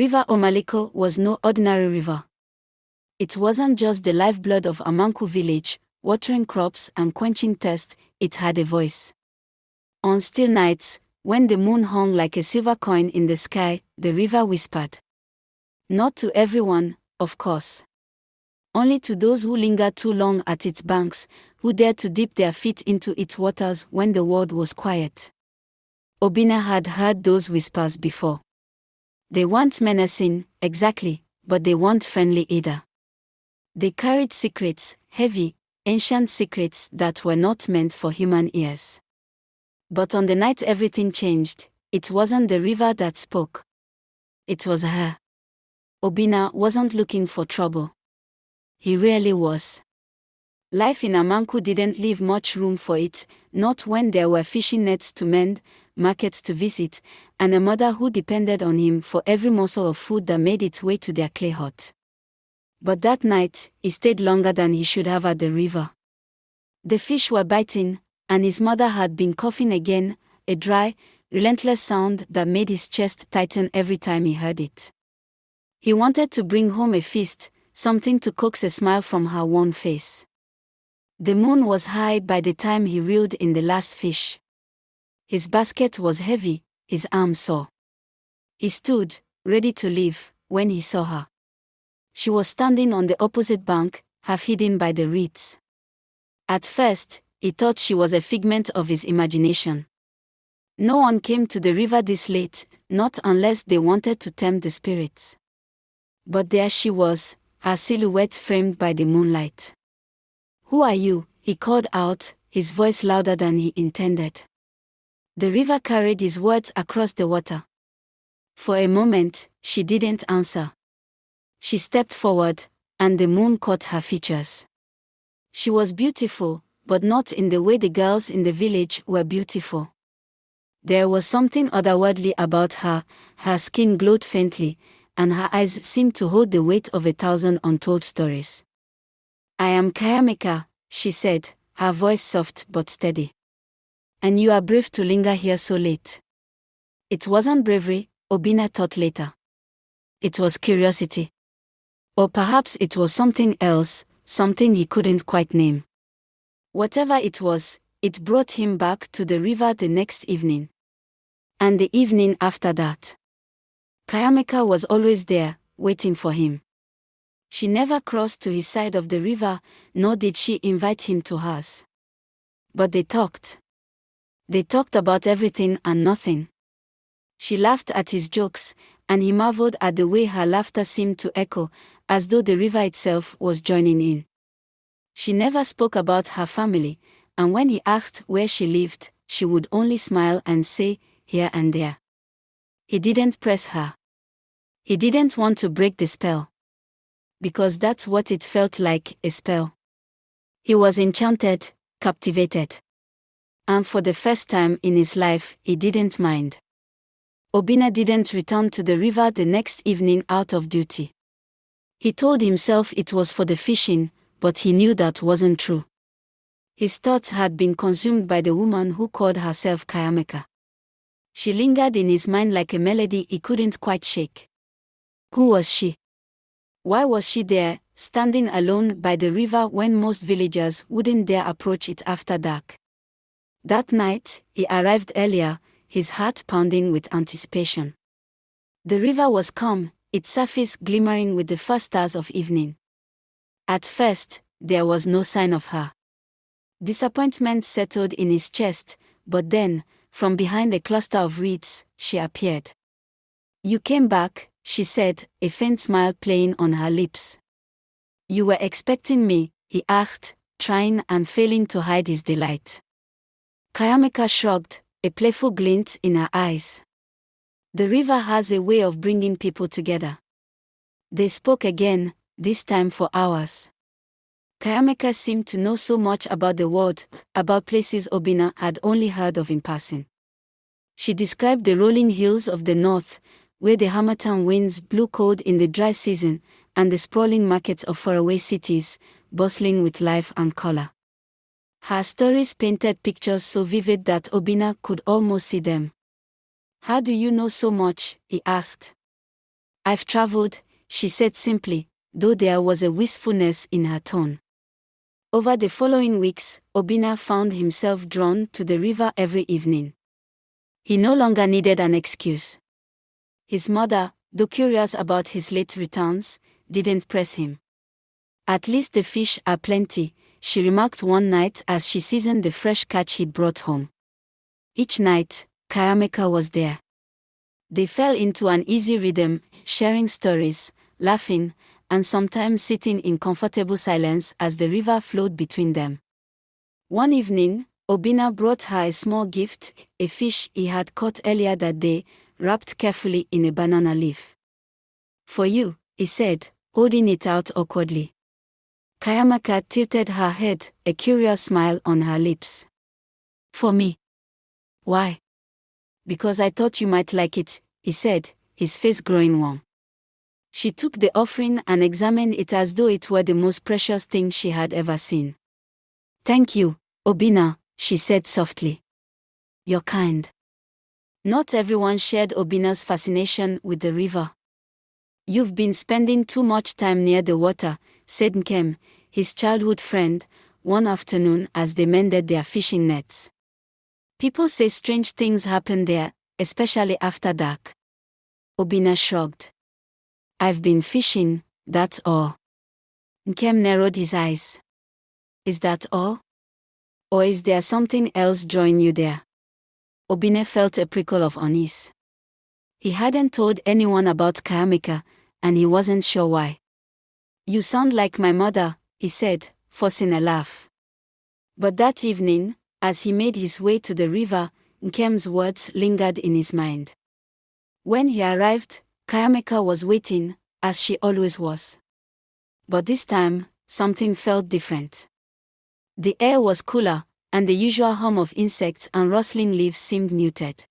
River Ọmaliko was no ordinary river. It wasn't just the lifeblood of Amankwu village, watering crops and quenching thirst, it had a voice. On still nights, when the moon hung like a silver coin in the sky, the river whispered. Not to everyone, of course. Only to those who lingered too long at its banks, who dared to dip their feet into its waters when the world was quiet. Obinna had heard those whispers before. They weren't menacing, exactly, but they weren't friendly either. They carried secrets, heavy, ancient secrets that were not meant for human ears. But on the night everything changed, it wasn't the river that spoke. It was her. Obinna wasn't looking for trouble. He really was. Life in Amankwu didn't leave much room for it, not when there were fishing nets to mend, markets to visit, and a mother who depended on him for every morsel of food that made its way to their clay hut. But that night, he stayed longer than he should have at the river. The fish were biting, and his mother had been coughing again, a dry, relentless sound that made his chest tighten every time he heard it. He wanted to bring home a feast, something to coax a smile from her worn face. The moon was high by the time he reeled in the last fish. His basket was heavy, his arm sore. He stood, ready to leave, when he saw her. She was standing on the opposite bank, half hidden by the reeds. At first, he thought she was a figment of his imagination. No one came to the river this late, not unless they wanted to tempt the spirits. But there she was, her silhouette framed by the moonlight. "Who are you?" he called out, his voice louder than he intended. The river carried his words across the water. For a moment, she didn't answer. She stepped forward, and the moon caught her features. She was beautiful, but not in the way the girls in the village were beautiful. There was something otherworldly about her, her skin glowed faintly, and her eyes seemed to hold the weight of 1,000 untold stories. "I am Chiamaka," she said, her voice soft but steady. "And you are brave to linger here so late." It wasn't bravery, Obinna thought later. It was curiosity. Or perhaps it was something else, something he couldn't quite name. Whatever it was, it brought him back to the river the next evening. And the evening after that. Chiamaka was always there, waiting for him. She never crossed to his side of the river, nor did she invite him to hers. But they talked. They talked about everything and nothing. She laughed at his jokes, and he marveled at the way her laughter seemed to echo, as though the river itself was joining in. She never spoke about her family, and when he asked where she lived, she would only smile and say, "Here and there." He didn't press her. He didn't want to break the spell. Because that's what it felt like, a spell. He was enchanted, captivated. And for the first time in his life, he didn't mind. Obinna didn't return to the river the next evening out of duty. He told himself it was for the fishing, but he knew that wasn't true. His thoughts had been consumed by the woman who called herself Chiamaka. She lingered in his mind like a melody he couldn't quite shake. Who was she? Why was she there, standing alone by the river when most villagers wouldn't dare approach it after dark? That night, he arrived earlier, his heart pounding with anticipation. The river was calm, its surface glimmering with the first stars of evening. At first, there was no sign of her. Disappointment settled in his chest, but then, from behind a cluster of reeds, she appeared. "You came back," she said, a faint smile playing on her lips. "You were expecting me?" he asked, trying and failing to hide his delight. Chiamaka shrugged, a playful glint in her eyes. The river has a way of bringing people together. They spoke again, this time for hours. Chiamaka seemed to know so much about the world, about places Obinna had only heard of in passing. She described the rolling hills of the north, where the harmattan winds blew cold in the dry season, and the sprawling markets of faraway cities, bustling with life and color. Her stories painted pictures so vivid that Obinna could almost see them. "How do you know so much?" he asked. I've traveled, she said simply, though there was a wistfulness in her tone. Over the following weeks, Obinna found himself drawn to the river every evening. He no longer needed an excuse. His mother, though curious about his late returns, didn't press him. At least the fish are plenty, she remarked one night as she seasoned the fresh catch he'd brought home. Each night, Chiamaka was there. They fell into an easy rhythm, sharing stories, laughing, and sometimes sitting in comfortable silence as the river flowed between them. One evening, Obinna brought her a small gift, a fish he had caught earlier that day, wrapped carefully in a banana leaf. "For you," he said, holding it out awkwardly. Chiamaka tilted her head, a curious smile on her lips. "For me? Why?" "Because I thought you might like it," he said, his face growing warm. She took the offering and examined it as though it were the most precious thing she had ever seen. "Thank you, Obinna," she said softly. "You're kind." Not everyone shared Obinna's fascination with the river. "You've been spending too much time near the water," said Nkem, his childhood friend, one afternoon as they mended their fishing nets. "People say strange things happen there, especially after dark." Obinna shrugged. "I've been fishing, that's all." Nkem narrowed his eyes. "Is that all? Or is there something else drawing you there?" Obinna felt a prickle of unease. He hadn't told anyone about Chiamaka, and he wasn't sure why. "You sound like my mother," he said, forcing a laugh. But that evening, as he made his way to the river, Nkem's words lingered in his mind. When he arrived, Chiamaka was waiting, as she always was. But this time, something felt different. The air was cooler, and the usual hum of insects and rustling leaves seemed muted.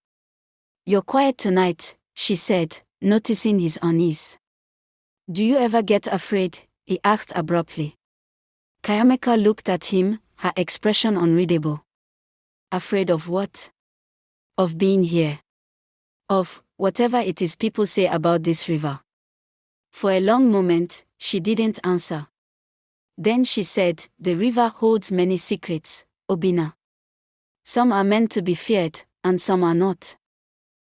"You're quiet tonight," she said, noticing his unease. "Do you ever get afraid?" he asked abruptly. Chiamaka looked at him, her expression unreadable. "Afraid of what?" "Of being here. Of whatever it is people say about this river." For a long moment, she didn't answer. Then she said, "The river holds many secrets, Obinna. Some are meant to be feared, and some are not.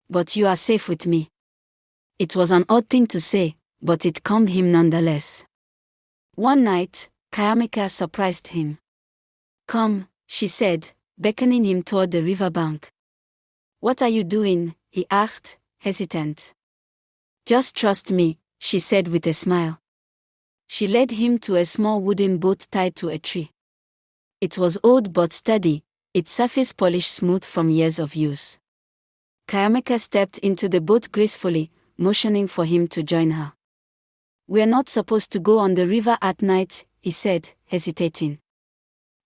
But you are safe with me." It was an odd thing to say, but it calmed him nonetheless. One night, Chiamaka surprised him. "Come," she said, beckoning him toward the riverbank. "What are you doing?" he asked, hesitant. "Just trust me," she said with a smile. She led him to a small wooden boat tied to a tree. It was old but sturdy, its surface polished smooth from years of use. Chiamaka stepped into the boat gracefully, motioning for him to join her. "We're not supposed to go on the river at night," he said, hesitating.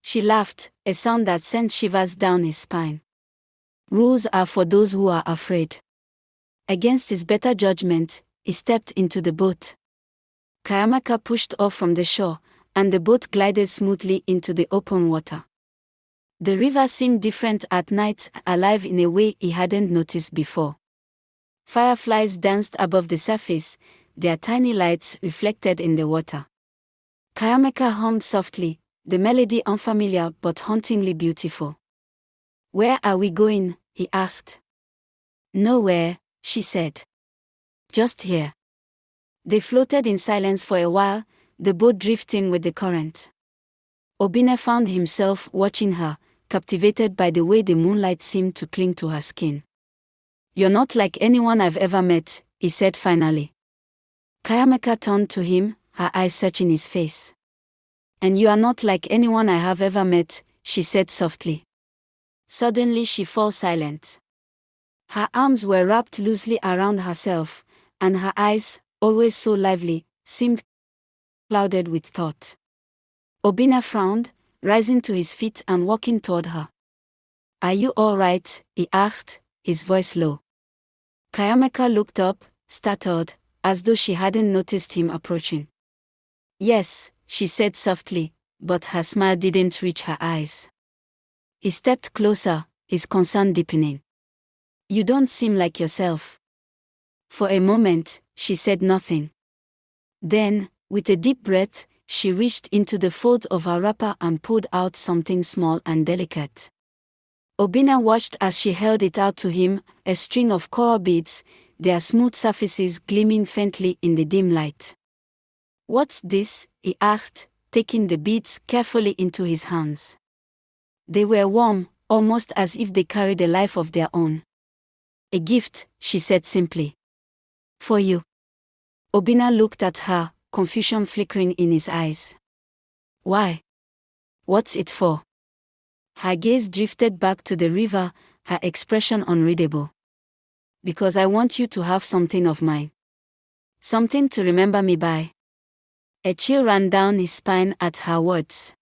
She laughed, a sound that sent shivers down his spine. "Rules are for those who are afraid." Against his better judgment, he stepped into the boat. Chiamaka pushed off from the shore, and the boat glided smoothly into the open water. The river seemed different at night, alive in a way he hadn't noticed before. Fireflies danced above the surface, their tiny lights reflected in the water. Chiamaka hummed softly, the melody unfamiliar but hauntingly beautiful. "Where are we going?" he asked. "Nowhere," she said. "Just here." They floated in silence for a while, the boat drifting with the current. Obinna found himself watching her, captivated by the way the moonlight seemed to cling to her skin. "You're not like anyone I've ever met," he said finally. Chiamaka turned to him, her eyes searching his face. "And you are not like anyone I have ever met," she said softly. Suddenly she fell silent. Her arms were wrapped loosely around herself, and her eyes, always so lively, seemed clouded with thought. Obinna frowned, rising to his feet and walking toward her. "Are you all right?" he asked, his voice low. Chiamaka looked up, startled, as though she hadn't noticed him approaching. "Yes," she said softly, but her smile didn't reach her eyes. He stepped closer, his concern deepening. "You don't seem like yourself." For a moment, she said nothing. Then, with a deep breath, she reached into the fold of her wrapper and pulled out something small and delicate. Obinna watched as she held it out to him, a string of coral beads, their smooth surfaces gleaming faintly in the dim light. "What's this?" he asked, taking the beads carefully into his hands. They were warm, almost as if they carried a life of their own. "A gift," she said simply. "For you." Obinna looked at her, confusion flickering in his eyes. "Why? What's it for?" Her gaze drifted back to the river, her expression unreadable. "Because I want you to have something of mine. Something to remember me by." A chill ran down his spine at her words.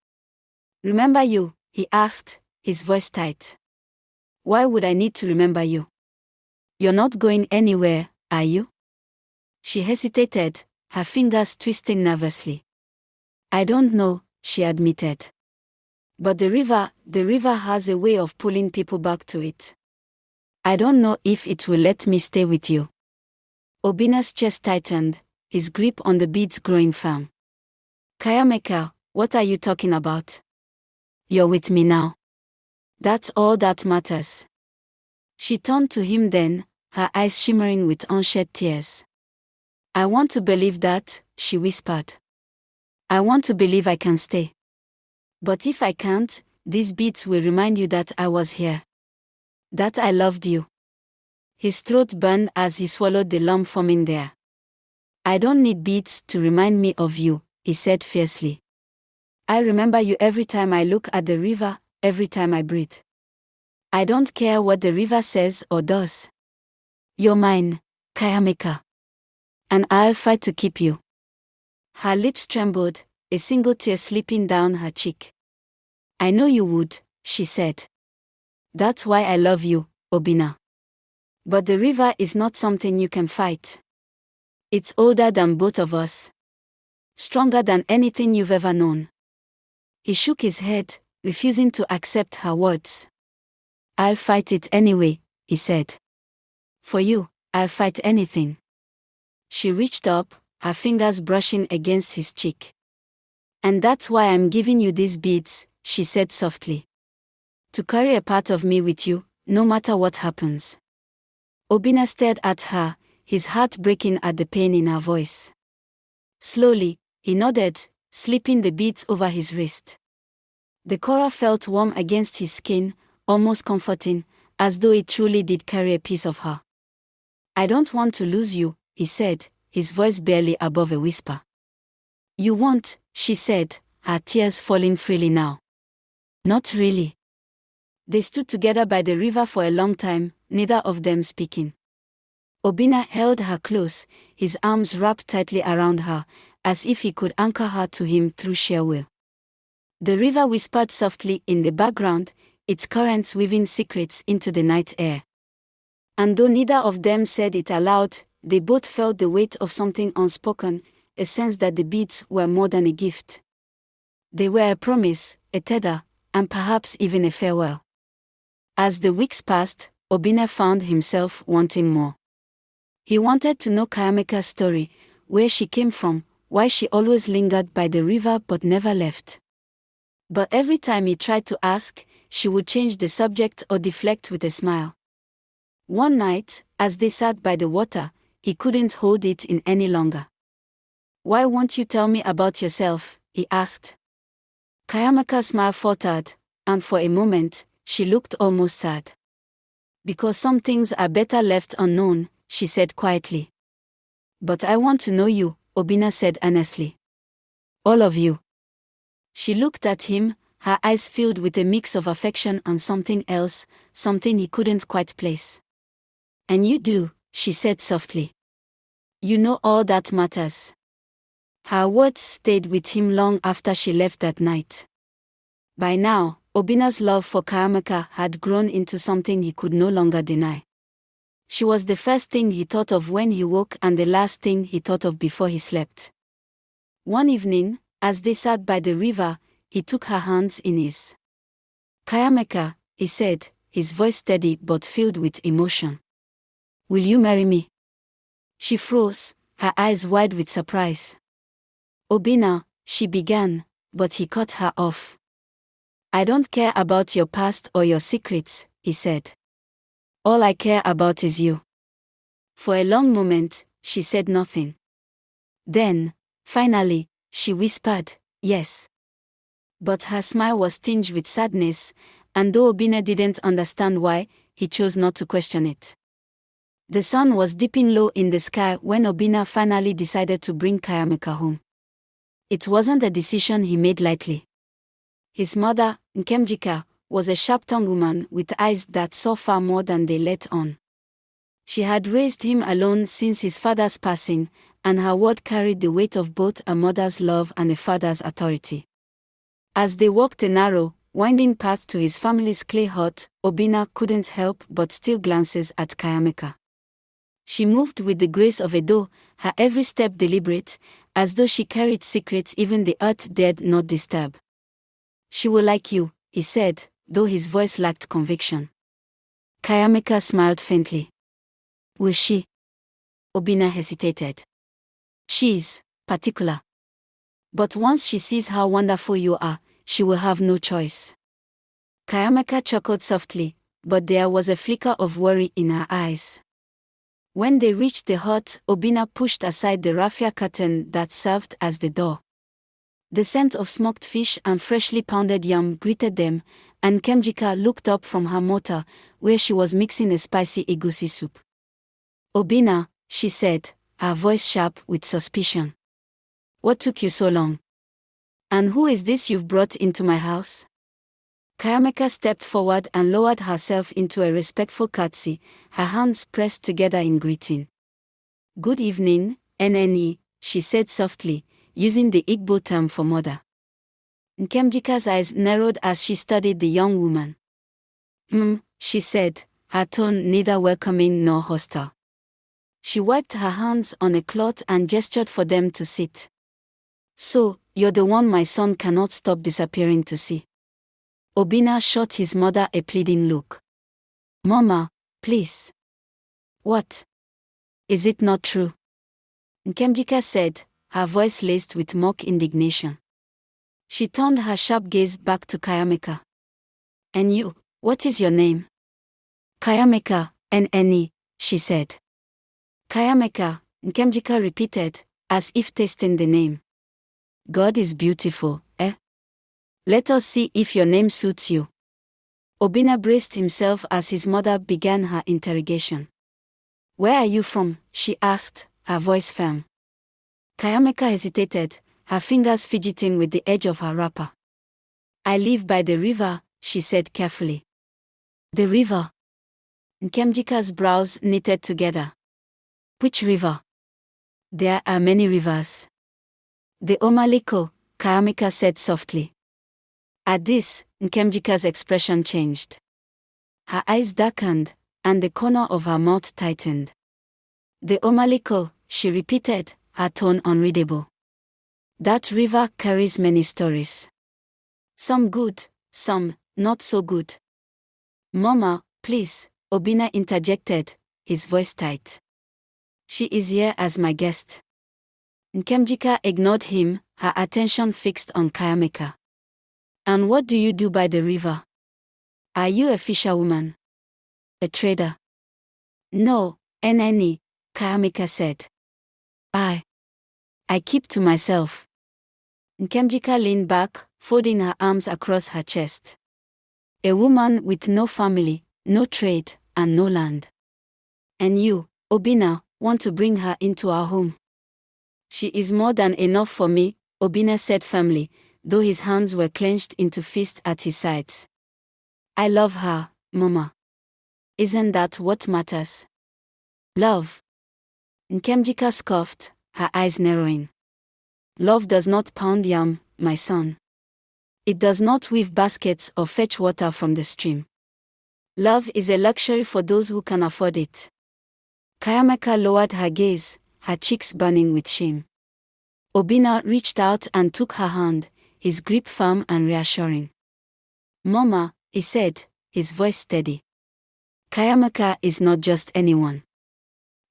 "Remember you?" he asked, his voice tight. "Why would I need to remember you? You're not going anywhere, are you?" She hesitated, her fingers twisting nervously. "I don't know," she admitted. "But the river has a way of pulling people back to it. I don't know if it will let me stay with you." Obinna's chest tightened, his grip on the beads growing firm. "Chiamaka, what are you talking about? You're with me now. That's all that matters." She turned to him then, her eyes shimmering with unshed tears. "I want to believe that," she whispered. "I want to believe I can stay. But if I can't, these beads will remind you that I was here. That I loved you." His throat burned as he swallowed the lump forming there. "I don't need beads to remind me of you," he said fiercely. "I remember you every time I look at the river, every time I breathe. I don't care what the river says or does. You're mine, Chiamaka. And I'll fight to keep you." Her lips trembled, a single tear slipping down her cheek. "I know you would," she said. "That's why I love you, Obinna. But the river is not something you can fight. It's older than both of us. Stronger than anything you've ever known." He shook his head, refusing to accept her words. "I'll fight it anyway," he said. "For you, I'll fight anything." She reached up, her fingers brushing against his cheek. "And that's why I'm giving you these beads," she said softly. "To carry a part of me with you, no matter what happens." Obinna stared at her, his heart breaking at the pain in her voice. Slowly, he nodded, slipping the beads over his wrist. The coral felt warm against his skin, almost comforting, as though it truly did carry a piece of her. "I don't want to lose you," he said, his voice barely above a whisper. "You won't," she said, her tears falling freely now. "Not really." They stood together by the river for a long time, neither of them speaking. Obinna held her close, his arms wrapped tightly around her, as if he could anchor her to him through sheer will. The river whispered softly in the background, its currents weaving secrets into the night air. And though neither of them said it aloud, they both felt the weight of something unspoken, a sense that the beads were more than a gift. They were a promise, a tether, and perhaps even a farewell. As the weeks passed, Obinna found himself wanting more. He wanted to know Chiamaka's story, where she came from, why she always lingered by the river but never left. But every time he tried to ask, she would change the subject or deflect with a smile. One night, as they sat by the water, he couldn't hold it in any longer. "Why won't you tell me about yourself?" he asked. Chiamaka's smile faltered, and for a moment, she looked almost sad. "Because some things are better left unknown," she said quietly. "But I want to know you," Obinna said earnestly. "All of you." She looked at him, her eyes filled with a mix of affection and something else, something he couldn't quite place. "And you do," she said softly. "You know all that matters." Her words stayed with him long after she left that night. By now, Obinna's love for Chiamaka had grown into something he could no longer deny. She was the first thing he thought of when he woke and the last thing he thought of before he slept. One evening, as they sat by the river, he took her hands in his. "Chiamaka," he said, his voice steady but filled with emotion. "Will you marry me?" She froze, her eyes wide with surprise. Obinna, she began, but he cut her off. I don't care about your past or your secrets, he said. All I care about is you. For a long moment, she said nothing. Then, finally, she whispered, yes. But her smile was tinged with sadness, and though Obinna didn't understand why, he chose not to question it. The sun was dipping low in the sky when Obinna finally decided to bring Chiamaka home. It wasn't a decision he made lightly. His mother, Chiamaka, was a sharp-tongued woman with eyes that saw far more than they let on. She had raised him alone since his father's passing, and her word carried the weight of both a mother's love and a father's authority. As they walked a narrow, winding path to his family's clay hut, Obinna couldn't help but steal glances at Chiamaka. She moved with the grace of a doe, her every step deliberate, as though she carried secrets even the earth dared not disturb. She will like you, he said, though his voice lacked conviction. Chiamaka smiled faintly. Will she? Obinna hesitated. She's particular. But once she sees how wonderful you are, she will have no choice. Chiamaka chuckled softly, but there was a flicker of worry in her eyes. When they reached the hut, Obinna pushed aside the raffia curtain that served as the door. The scent of smoked fish and freshly pounded yam greeted them, and Chiamaka looked up from her mortar, where she was mixing a spicy egusi soup. Obinna, she said, her voice sharp with suspicion. What took you so long? And who is this you've brought into my house? Chiamaka stepped forward and lowered herself into a respectful curtsy, her hands pressed together in greeting. Good evening, Nne, she said softly, using the Igbo term for mother. Chiamaka's eyes narrowed as she studied the young woman. She said, her tone neither welcoming nor hostile. She wiped her hands on a cloth and gestured for them to sit. So, you're the one my son cannot stop disappearing to see. Obinna shot his mother a pleading look. Mama, please. What? Is it not true? Chiamaka said, her voice laced with mock indignation. She turned her sharp gaze back to Chiamaka. And you, what is your name? Chiamaka, Nne, she said. Chiamaka, Chiamaka repeated, as if testing the name. God is beautiful, eh? Let us see if your name suits you. Obinna braced himself as his mother began her interrogation. Where are you from? She asked, her voice firm. Chiamaka hesitated, her fingers fidgeting with the edge of her wrapper. I live by the river, she said carefully. The river? Chiamaka's brows knitted together. Which river? There are many rivers. The Ọmaliko, Chiamaka said softly. At this, Chiamaka's expression changed. Her eyes darkened, and the corner of her mouth tightened. The Ọmaliko, she repeated, her tone unreadable. That river carries many stories. Some good, some not so good. Mama, please, Obinna interjected, his voice tight. She is here as my guest. Chiamaka ignored him, her attention fixed on Chiamaka. And what do you do by the river? Are you a fisherwoman? A trader? No, Nne, Chiamaka said. I keep to myself. Chiamaka leaned back, folding her arms across her chest. A woman with no family, no trade, and no land. And you, Obinna, want to bring her into our home? She is more than enough for me, Obinna said firmly, though his hands were clenched into fists at his sides. I love her, Mama. Isn't that what matters? Love. Chiamaka scoffed, her eyes narrowing. Love does not pound yam, my son. It does not weave baskets or fetch water from the stream. Love is a luxury for those who can afford it. Chiamaka lowered her gaze, her cheeks burning with shame. Obinna reached out and took her hand, his grip firm and reassuring. Mama, he said, his voice steady. Chiamaka is not just anyone.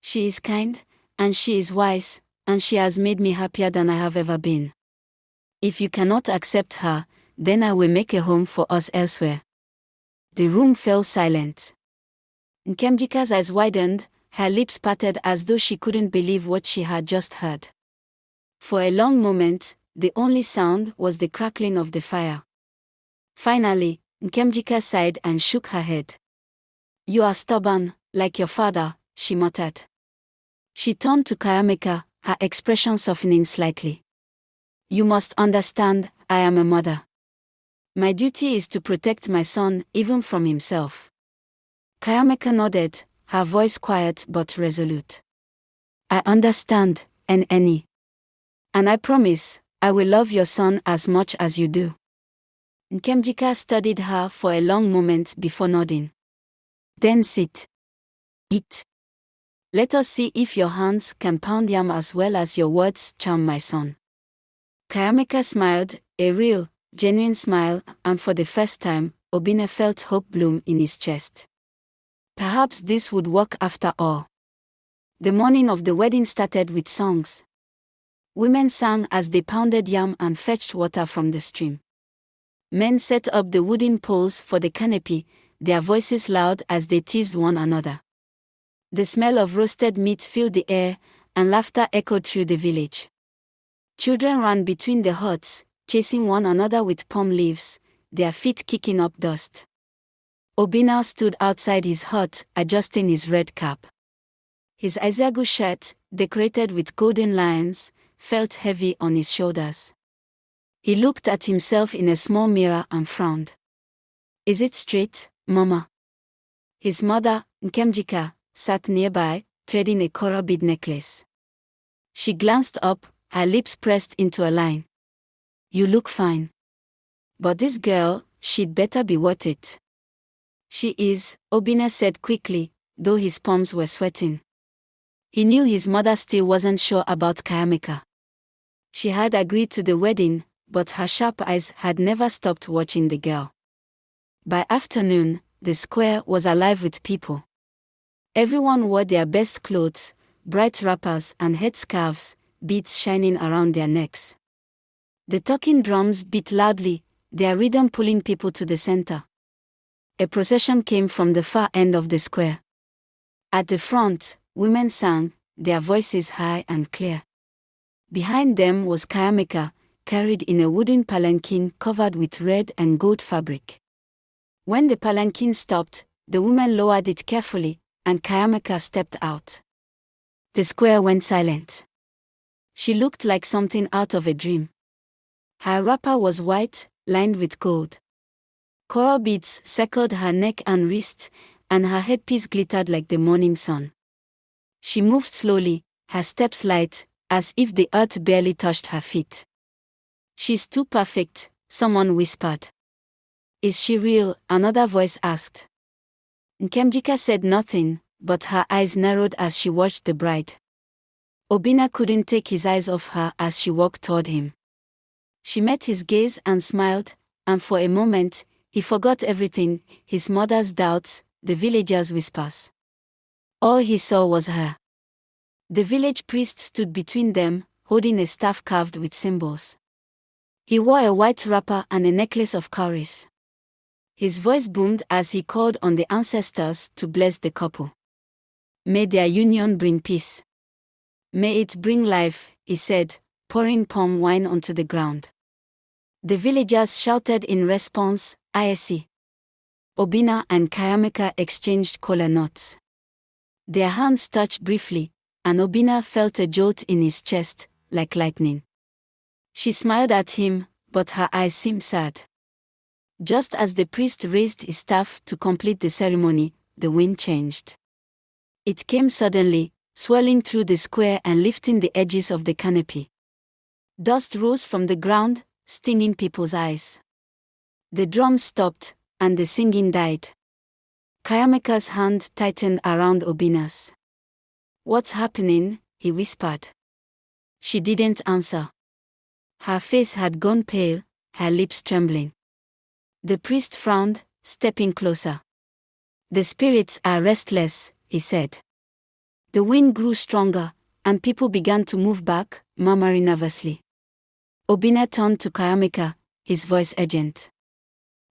She is kind, And she is wise, and she has made me happier than I have ever been. If you cannot accept her, then I will make a home for us elsewhere." The room fell silent. Nkemjika's eyes widened, her lips parted as though she couldn't believe what she had just heard. For a long moment, the only sound was the crackling of the fire. Finally, Nkemjika sighed and shook her head. "You are stubborn, like your father," she muttered. She turned to Chiamaka, her expression softening slightly. "You must understand, I am a mother. My duty is to protect my son, even from himself." Chiamaka nodded, her voice quiet but resolute. "I understand, Nni. And I promise, I will love your son as much as you do." Nkemjika studied her for a long moment before nodding. "Then sit. Eat. Let us see if your hands can pound yam as well as your words charm my son." Chiamaka smiled, a real, genuine smile, and for the first time, Obinna felt hope bloom in his chest. Perhaps this would work after all. The morning of the wedding started with songs. Women sang as they pounded yam and fetched water from the stream. Men set up the wooden poles for the canopy, their voices loud as they teased one another. The smell of roasted meat filled the air, and laughter echoed through the village. Children ran between the huts, chasing one another with palm leaves, their feet kicking up dust. Obinna stood outside his hut, adjusting his red cap. His Isagu shirt, decorated with golden lions, felt heavy on his shoulders. He looked at himself in a small mirror and frowned. "Is it straight, Mama?" His mother, Nkemjika, sat nearby, threading a coral bead necklace. She glanced up, her lips pressed into a line. "You look fine. But this girl, she'd better be worth it." "She is," Obinna said quickly, though his palms were sweating. He knew his mother still wasn't sure about Chiamaka. She had agreed to the wedding, but her sharp eyes had never stopped watching the girl. By afternoon, the square was alive with people. Everyone wore their best clothes, bright wrappers and headscarves, beads shining around their necks. The talking drums beat loudly, their rhythm pulling people to the center. A procession came from the far end of the square. At the front, women sang, their voices high and clear. Behind them was Chiamaka, carried in a wooden palanquin covered with red and gold fabric. When the palanquin stopped, the women lowered it carefully, and Chiamaka stepped out. The square went silent. She looked like something out of a dream. Her wrapper was white, lined with gold. Coral beads circled her neck and wrist, and her headpiece glittered like the morning sun. She moved slowly, her steps light, as if the earth barely touched her feet. "She's too perfect," someone whispered. "Is she real?" another voice asked. Nkemjika said nothing, but her eyes narrowed as she watched the bride. Obinna couldn't take his eyes off her as she walked toward him. She met his gaze and smiled, and for a moment, he forgot everything, his mother's doubts, the villagers' whispers. All he saw was her. The village priest stood between them, holding a staff carved with symbols. He wore a white wrapper and a necklace of cowries. His voice boomed as he called on the ancestors to bless the couple. "May their union bring peace. May it bring life," he said, pouring palm wine onto the ground. The villagers shouted in response, "Ayesi." Obinna and Chiamaka exchanged kola nuts. Their hands touched briefly, and Obinna felt a jolt in his chest, like lightning. She smiled at him, but her eyes seemed sad. Just as the priest raised his staff to complete the ceremony, the wind changed. It came suddenly, swirling through the square and lifting the edges of the canopy. Dust rose from the ground, stinging people's eyes. The drums stopped, and the singing died. Chiamaka's hand tightened around Obinna's. "What's happening?" he whispered. She didn't answer. Her face had gone pale, her lips trembling. The priest frowned, stepping closer. "The spirits are restless," he said. The wind grew stronger, and people began to move back, murmuring nervously. Obinna turned to Chiamaka, his voice urgent.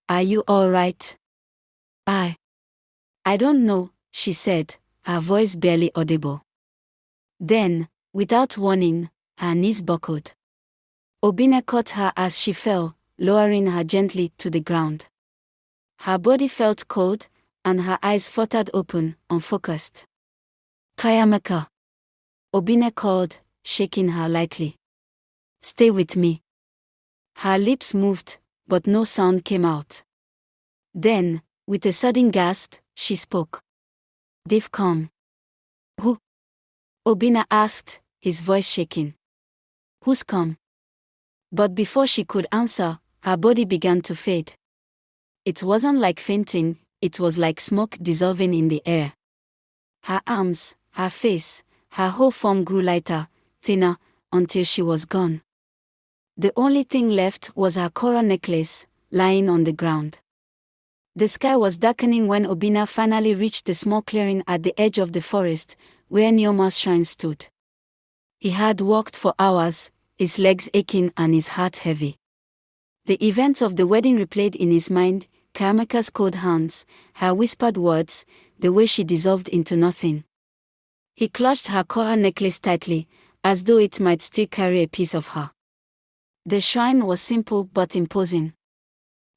"Are you all right?" I don't know," she said, her voice barely audible. Then, without warning, her knees buckled. Obinna caught her as she fell, lowering her gently to the ground. Her body felt cold, and her eyes fluttered open, unfocused. "Chiamaka," Obinna called, shaking her lightly. "Stay with me." Her lips moved, but no sound came out. Then, with a sudden gasp, she spoke. "They've come." "Who?" Obinna asked, his voice shaking. "Who's come?" But before she could answer, her body began to fade. It wasn't like fainting, it was like smoke dissolving in the air. Her arms, her face, her whole form grew lighter, thinner, until she was gone. The only thing left was her coral necklace, lying on the ground. The sky was darkening when Obinna finally reached the small clearing at the edge of the forest, where Neoma's shrine stood. He had walked for hours, his legs aching and his heart heavy. The events of the wedding replayed in his mind, Chiamaka's cold hands, her whispered words, the way she dissolved into nothing. He clutched her coral necklace tightly, as though it might still carry a piece of her. The shrine was simple but imposing.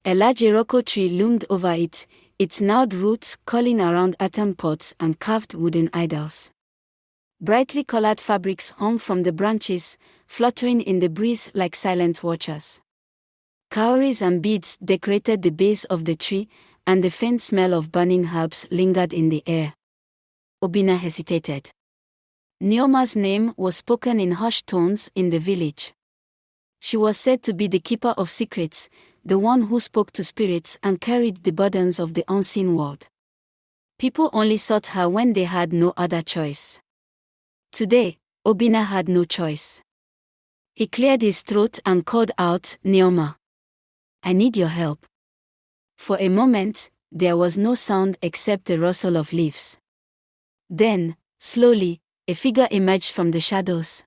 A large Iroko tree loomed over it, its gnarled roots curling around earthen pots and carved wooden idols. Brightly colored fabrics hung from the branches, fluttering in the breeze like silent watchers. Cowries and beads decorated the base of the tree, and the faint smell of burning herbs lingered in the air. Obinna hesitated. Neoma's name was spoken in hushed tones in the village. She was said to be the keeper of secrets, the one who spoke to spirits and carried the burdens of the unseen world. People only sought her when they had no other choice. Today, Obinna had no choice. He cleared his throat and called out, "Neoma, I need your help." For a moment, there was no sound except the rustle of leaves. Then, slowly, a figure emerged from the shadows.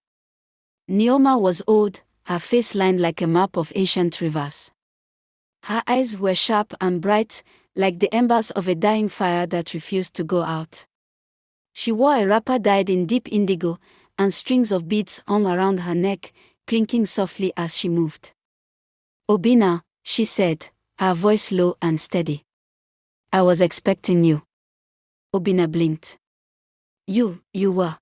Neoma was old, her face lined like a map of ancient rivers. Her eyes were sharp and bright, like the embers of a dying fire that refused to go out. She wore a wrapper dyed in deep indigo, and strings of beads hung around her neck, clinking softly as she moved. "Obinna," she said, her voice low and steady. "I was expecting you." Obinna blinked. You were."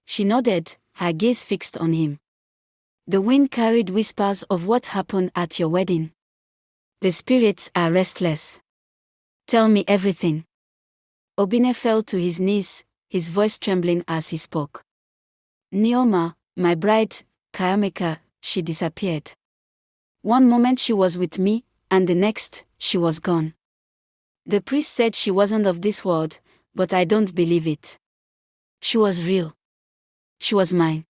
She nodded, her gaze fixed on him. "The wind carried whispers of what happened at your wedding. The spirits are restless. Tell me everything." Obinna fell to his knees, his voice trembling as he spoke. "Neoma, my bride, Chiamaka, she disappeared. One moment she was with me, and the next, she was gone. The priest said she wasn't of this world, but I don't believe it. She was real. She was mine."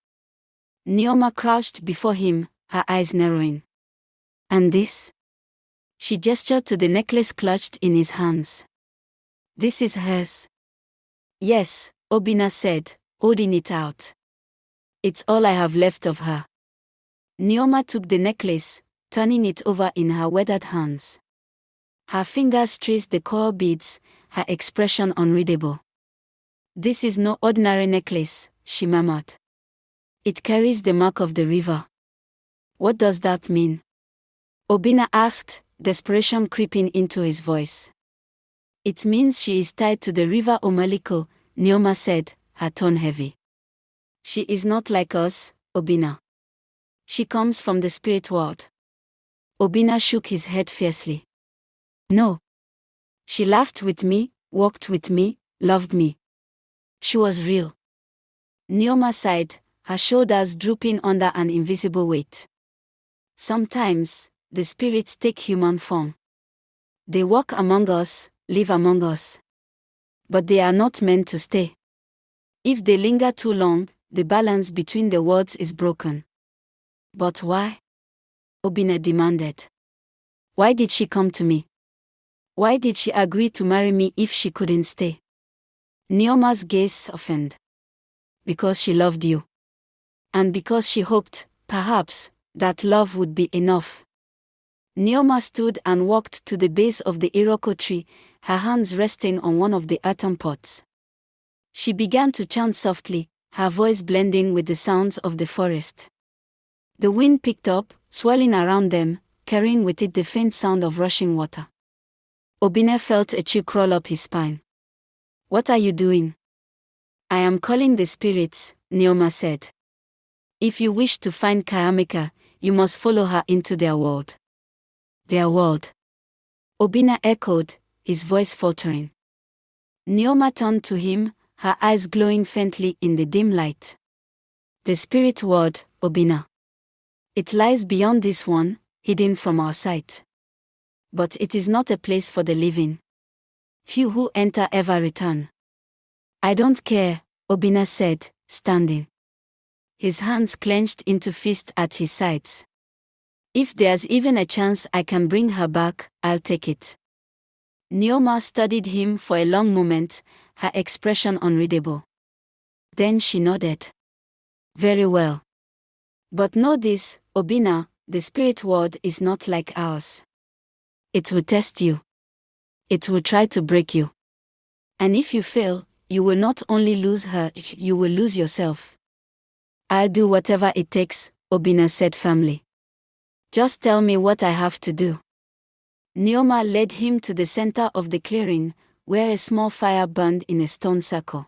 Neoma crouched before him, her eyes narrowing. "And this?" She gestured to the necklace clutched in his hands. "This is hers." "Yes," Obinna said, holding it out. "It's all I have left of her." Neoma took the necklace, turning it over in her weathered hands. Her fingers traced the coral beads, her expression unreadable. "This is no ordinary necklace," she murmured. "It carries the mark of the river." "What does that mean?" Obinna asked, desperation creeping into his voice. "It means she is tied to the River Ọmaliko," Neoma said, her tone heavy. "She is not like us, Obinna. She comes from the spirit world." Obinna shook his head fiercely. "No. She laughed with me, walked with me, loved me. She was real." Neoma sighed, her shoulders drooping under an invisible weight. "Sometimes, the spirits take human form. They walk among us, live among us. But they are not meant to stay. If they linger too long, the balance between the worlds is broken." "But why?" Obinna demanded. "Why did she come to me? Why did she agree to marry me if she couldn't stay?" Neoma's gaze softened. because she loved you. And because she hoped, perhaps, that love would be enough. Neoma stood and walked to the base of the iroko tree, her hands resting on one of the earthen pots. She began to chant softly, her voice blending with the sounds of the forest. The wind picked up, swirling around them, carrying with it the faint sound of rushing water. Obinna felt a chill crawl up his spine. "What are you doing?" "I am calling the spirits," Neoma said. "If you wish to find Chiamaka, you must follow her into their world." "Their world?" Obinna echoed, his voice faltering. Neoma turned to him, her eyes glowing faintly in the dim light. "The spirit world, Obinna. It lies beyond this one, hidden from our sight. But it is not a place for the living. Few who enter ever return." "I don't care," Obinna said, standing. His hands clenched into fists at his sides. "If there's even a chance I can bring her back, I'll take it." Neoma studied him for a long moment, her expression unreadable. Then she nodded. "Very well. But know this, Obinna, the spirit world is not like ours. It will test you. It will try to break you. And if you fail, you will not only lose her, you will lose yourself." "I'll do whatever it takes," Obinna said firmly. "Just tell me what I have to do." Neoma led him to the center of the clearing, where a small fire burned in a stone circle.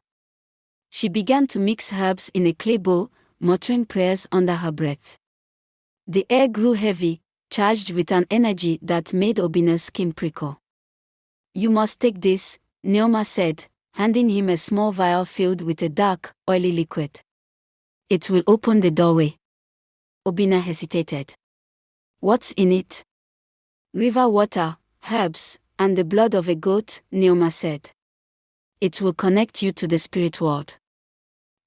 She began to mix herbs in a clay bowl, muttering prayers under her breath. The air grew heavy, charged with an energy that made Obinna's skin prickle. "You must take this," Neoma said, handing him a small vial filled with a dark, oily liquid. "It will open the doorway." Obinna hesitated. "What's in it?" "River water, herbs, and the blood of a goat," Neoma said. "It will connect you to the spirit world.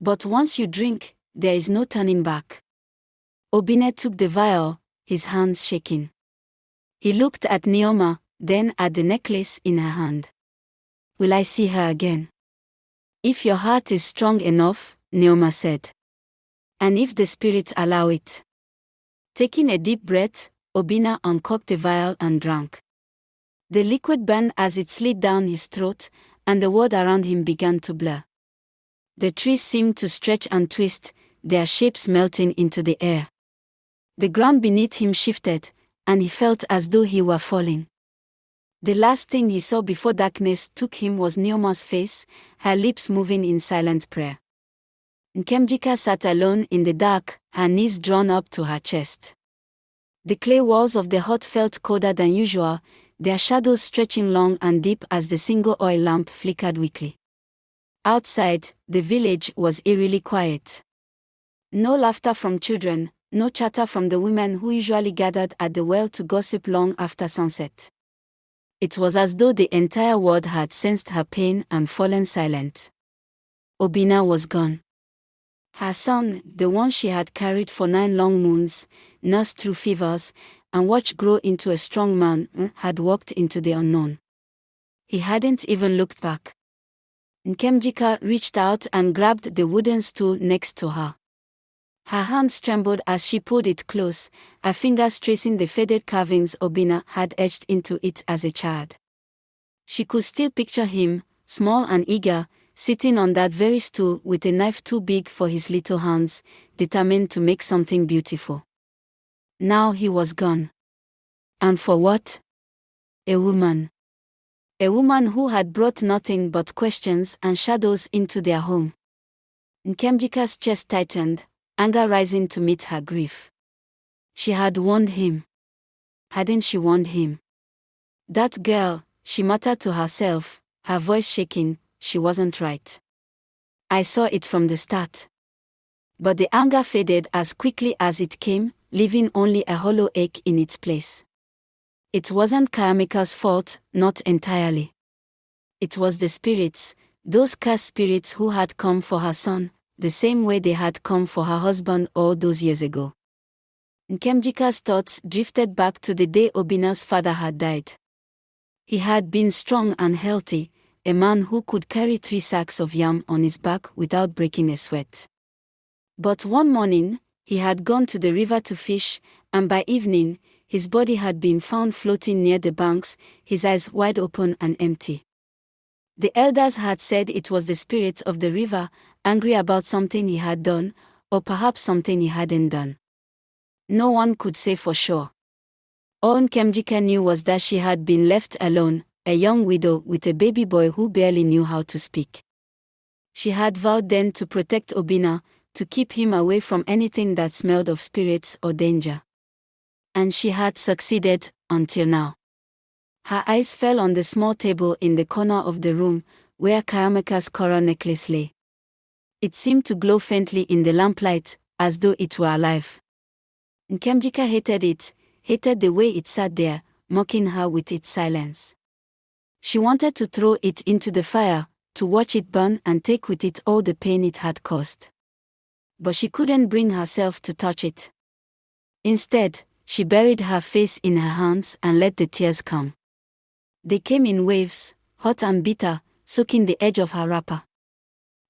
But once you drink, there is no turning back." Obinna took the vial, his hands shaking. He looked at Neoma, then at the necklace in her hand. "Will I see her again?" "If your heart is strong enough," Neoma said. "And if the spirits allow it." Taking a deep breath, Obinna uncorked the vial and drank. The liquid burned as it slid down his throat, and the world around him began to blur. The trees seemed to stretch and twist, their shapes melting into the air. The ground beneath him shifted, and he felt as though he were falling. The last thing he saw before darkness took him was Neoma's face, her lips moving in silent prayer. Chiamaka sat alone in the dark, her knees drawn up to her chest. The clay walls of the hut felt colder than usual, their shadows stretching long and deep as the single oil lamp flickered weakly. Outside, the village was eerily quiet. No laughter from children, no chatter from the women who usually gathered at the well to gossip long after sunset. It was as though the entire world had sensed her pain and fallen silent. Obinna was gone. Her son, the one she had carried for 9 long moons, nursed through fevers, and watched grow into a strong man, had walked into the unknown. He hadn't even looked back. Chiamaka reached out and grabbed the wooden stool next to her. Her hands trembled as she pulled it close, her fingers tracing the faded carvings Obinna had etched into it as a child. She could still picture him, small and eager, sitting on that very stool with a knife too big for his little hands, determined to make something beautiful. Now he was gone. And for what? A woman. A woman who had brought nothing but questions and shadows into their home. Chiamaka's chest tightened, anger rising to meet her grief. She had warned him. Hadn't she warned him? That girl, she muttered to herself, her voice shaking, she wasn't right. I saw it from the start. But the anger faded as quickly as it came, leaving only a hollow ache in its place. It wasn't Chiamaka's fault, not entirely. It was the spirits, those cursed spirits who had come for her son, the same way they had come for her husband all those years ago. Chiamaka's thoughts drifted back to the day Obinna's father had died. He had been strong and healthy, a man who could carry 3 sacks of yam on his back without breaking a sweat. But one morning, he had gone to the river to fish, and by evening, his body had been found floating near the banks, his eyes wide open and empty. The elders had said it was the spirit of the river, angry about something he had done, or perhaps something he hadn't done. No one could say for sure. All Chiamaka knew was that she had been left alone, a young widow with a baby boy who barely knew how to speak. She had vowed then to protect Obinna, to keep him away from anything that smelled of spirits or danger. And she had succeeded, until now. Her eyes fell on the small table in the corner of the room, where Chiamaka's coral necklace lay. It seemed to glow faintly in the lamplight, as though it were alive. Chiamaka hated it, hated the way it sat there, mocking her with its silence. She wanted to throw it into the fire, to watch it burn and take with it all the pain it had caused. But she couldn't bring herself to touch it. Instead, she buried her face in her hands and let the tears come. They came in waves, hot and bitter, soaking the edge of her wrapper.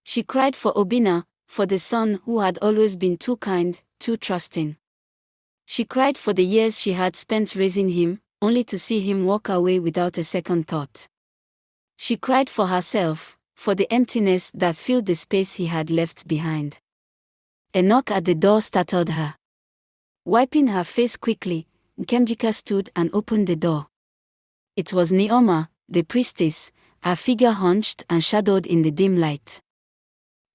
She cried for Obinna, for the son who had always been too kind, too trusting. She cried for the years she had spent raising him, only to see him walk away without a second thought. She cried for herself, for the emptiness that filled the space he had left behind. A knock at the door startled her. Wiping her face quickly, Chiamaka stood and opened the door. It was Neoma, the priestess, her figure hunched and shadowed in the dim light.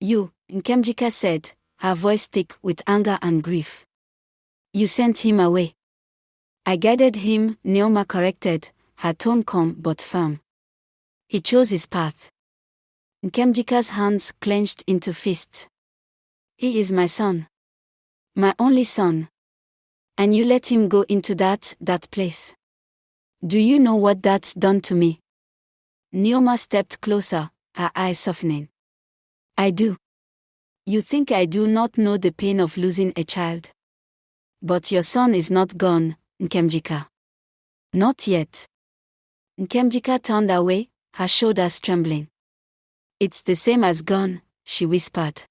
"You," Chiamaka said, her voice thick with anger and grief. "You sent him away." "I guided him," Neoma corrected, her tone calm but firm. "He chose his path." Chiamaka's hands clenched into fists. "He is my son. My only son. And you let him go into that place. Do you know what that's done to me?" Neoma stepped closer, her eyes softening. "I do. You think I do not know the pain of losing a child? But your son is not gone, Chiamaka. Not yet." Chiamaka turned away, her shoulders trembling. "It's the same as gone," she whispered.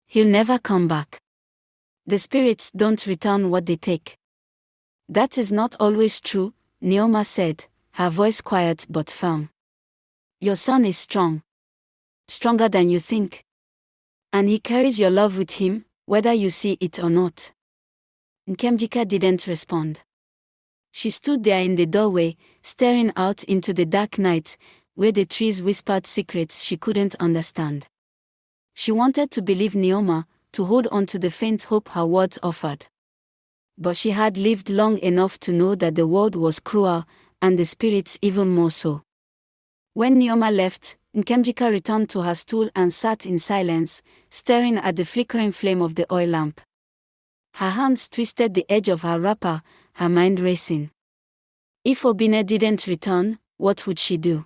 "He'll never come back. The spirits don't return what they take." "That is not always true," Neoma said, her voice quiet but firm. "Your son is strong. Stronger than you think. And he carries your love with him, whether you see it or not." Chiamaka didn't respond. She stood there in the doorway, staring out into the dark night, where the trees whispered secrets she couldn't understand. She wanted to believe Neoma, to hold on to the faint hope her words offered. But she had lived long enough to know that the world was cruel, and the spirits even more so. When Neoma left, Chiamaka returned to her stool and sat in silence, staring at the flickering flame of the oil lamp. Her hands twisted the edge of her wrapper, her mind racing. If Obinna didn't return, what would she do?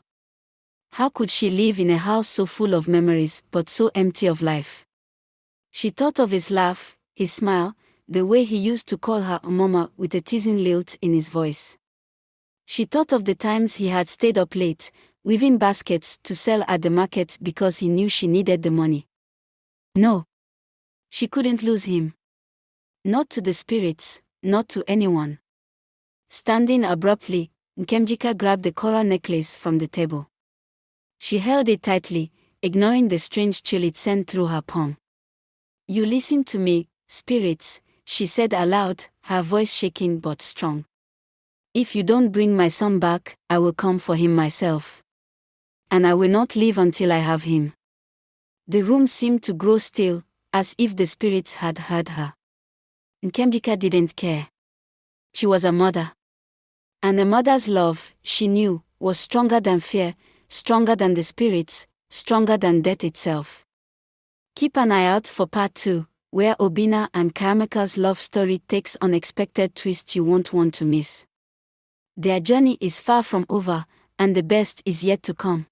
How could she live in a house so full of memories but so empty of life? She thought of his laugh, his smile, the way he used to call her Mama with a teasing lilt in his voice. She thought of the times he had stayed up late, weaving baskets to sell at the market because he knew she needed the money. No. She couldn't lose him. Not to the spirits, not to anyone. Standing abruptly, Chiamaka grabbed the coral necklace from the table. She held it tightly, ignoring the strange chill it sent through her palm. "You listen to me, spirits," she said aloud, her voice shaking but strong. "If you don't bring my son back, I will come for him myself. And I will not leave until I have him." The room seemed to grow still, as if the spirits had heard her. Chiamaka didn't care. She was a mother. And a mother's love, she knew, was stronger than fear, stronger than the spirits, stronger than death itself. Keep an eye out for part 2, where Obinna and Chiamaka's love story takes unexpected twists you won't want to miss. Their journey is far from over, and the best is yet to come.